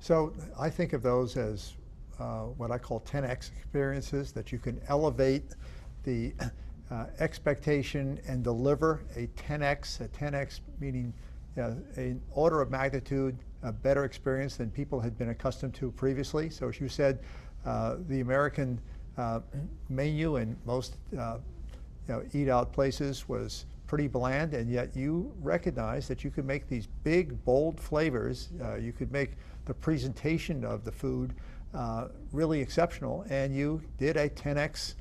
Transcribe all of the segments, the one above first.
So I think of those as what I call 10x experiences, that you can elevate the expectation and deliver a 10x meaning an order of magnitude a better experience than people had been accustomed to previously. So as you said, the American menu in most eat out places was pretty bland, and yet you recognize that you could make these big, bold flavors. You could make the presentation of the food really exceptional, and you did a 10x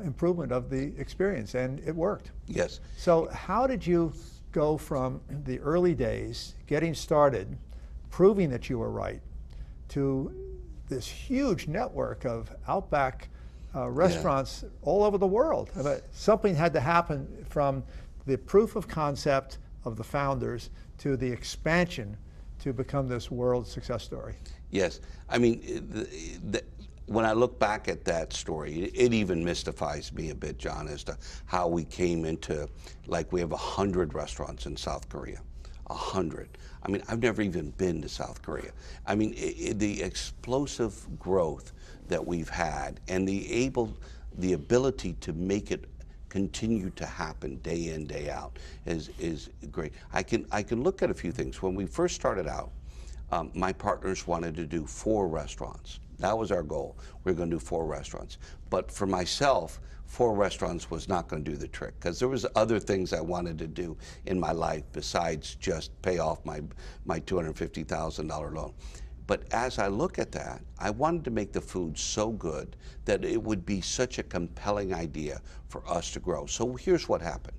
improvement of the experience, and it worked. Yes. So how did you go from the early days, getting started, proving that you were right, to this huge network of Outback restaurants all over the world? Something had to happen from the proof of concept of the founders to the expansion to become this world success story. Yes. I mean, when I look back at that story, it even mystifies me a bit, John, as to how we came into, like, we have 100 restaurants in South Korea. 100. I mean, I've never even been to South Korea. I mean, the explosive growth that we've had and the ability to make it continue to happen day in, day out is great. I can look at a few things. When we first started out, my partners wanted to do 4 restaurants. That was our goal. We were going to do 4 restaurants. But for myself, 4 restaurants was not going to do the trick, because there was other things I wanted to do in my life besides just pay off my $250,000 loan. But as I look at that, I wanted to make the food so good that it would be such a compelling idea for us to grow. So here's what happened.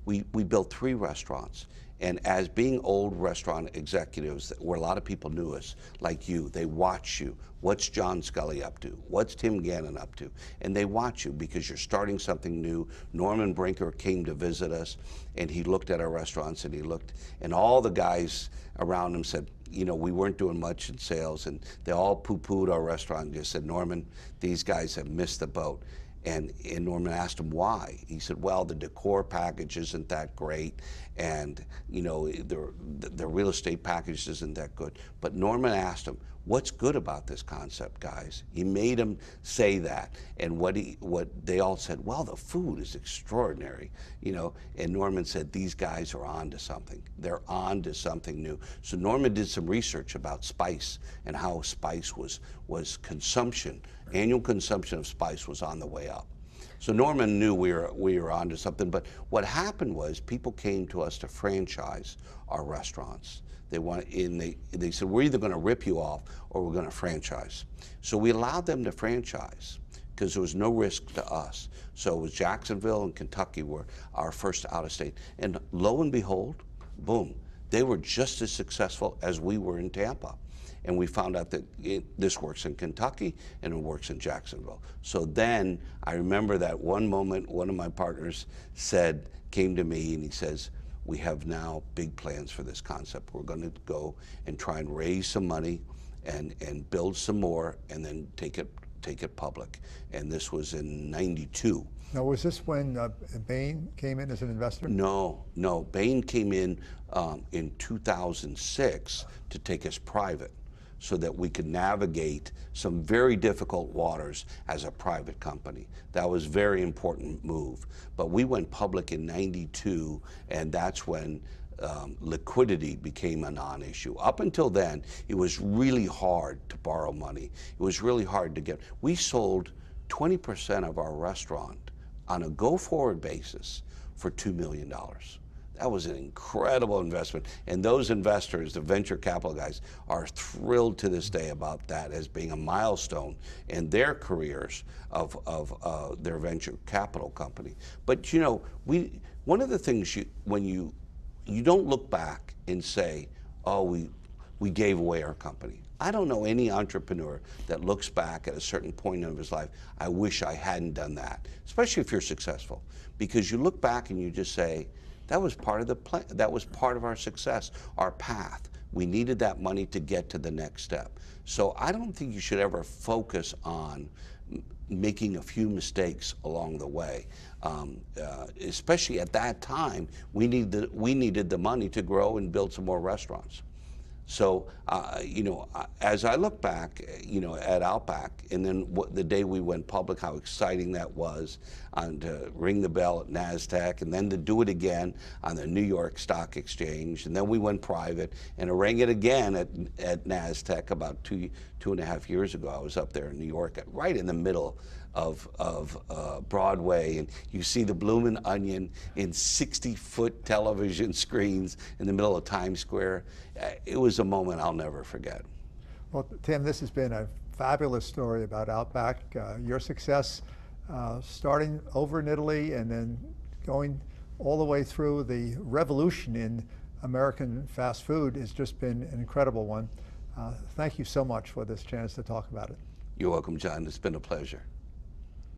We built 3 restaurants. And as being old restaurant executives, where a lot of people knew us, like you, they watch you. What's John Scully up to? What's Tim Gannon up to? And they watch you because you're starting something new. Norman Brinker came to visit us, and he looked at our restaurants, and he looked, and all the guys around him said, you know, we weren't doing much in sales, and they all poo-pooed our restaurant and just said, Norman, these guys have missed the boat. And Norman asked him why. He said, well, the decor package isn't that great, and you know, the real estate package isn't that good. But Norman asked him, what's good about this concept, guys? He made him say that, and what they all said, well, the food is extraordinary, you know. And Norman said, these guys are on to something. They're on to something new. So Norman did some research about spice and how spice was consumption. Annual consumption of spice was on the way up. So Norman knew we were onto something. But what happened was people came to us to franchise our restaurants. They said, we're either going to rip you off or we're going to franchise. So we allowed them to franchise because there was no risk to us. So it was Jacksonville and Kentucky were our first out of state. And lo and behold, boom, they were just as successful as we were in Tampa. And we found out that this works in Kentucky and it works in Jacksonville. So then I remember that one moment, one of my partners came to me and he says, we have now big plans for this concept. We're going to go and try and raise some money and build some more and then take it public. And this was in '92. Now, was this when Bain came in as an investor? No. Bain came in 2006 to take us private, so that we could navigate some very difficult waters as a private company. That was a very important move. But we went public in '92, and that's when liquidity became a non-issue. Up until then, it was really hard to borrow money. It was really hard to get. We sold 20% of our restaurant on a go-forward basis for $2 million. That was an incredible investment. And those investors, the venture capital guys, are thrilled to this day about that as being a milestone in their careers of their venture capital company. But you know, one of the things when you don't look back and say, oh, we gave away our company. I don't know any entrepreneur that looks back at a certain point of his life, I wish I hadn't done that, especially if you're successful. Because you look back and you just say, that was part of the plan. That was part of our success, our path. We needed that money to get to the next step. So I don't think you should ever focus on making a few mistakes along the way. Especially at that time, we needed the money to grow and build some more restaurants. So, as I look back, at Outback, and then the day we went public, how exciting that was, and to ring the bell at NASDAQ, and then to do it again on the New York Stock Exchange, and then we went private, and to ring it again at NASDAQ about two and a half years ago. I was up there in New York, right in the middle of Broadway, and you see the Bloomin' Onion in 60-foot television screens in the middle of Times Square. It was a moment I'll never forget. Well, Tim, this has been a fabulous story about Outback. Your success starting over in Italy and then going all the way through the revolution in American fast food has just been an incredible one. Thank you so much for this chance to talk about it. You're welcome, John. It's been a pleasure.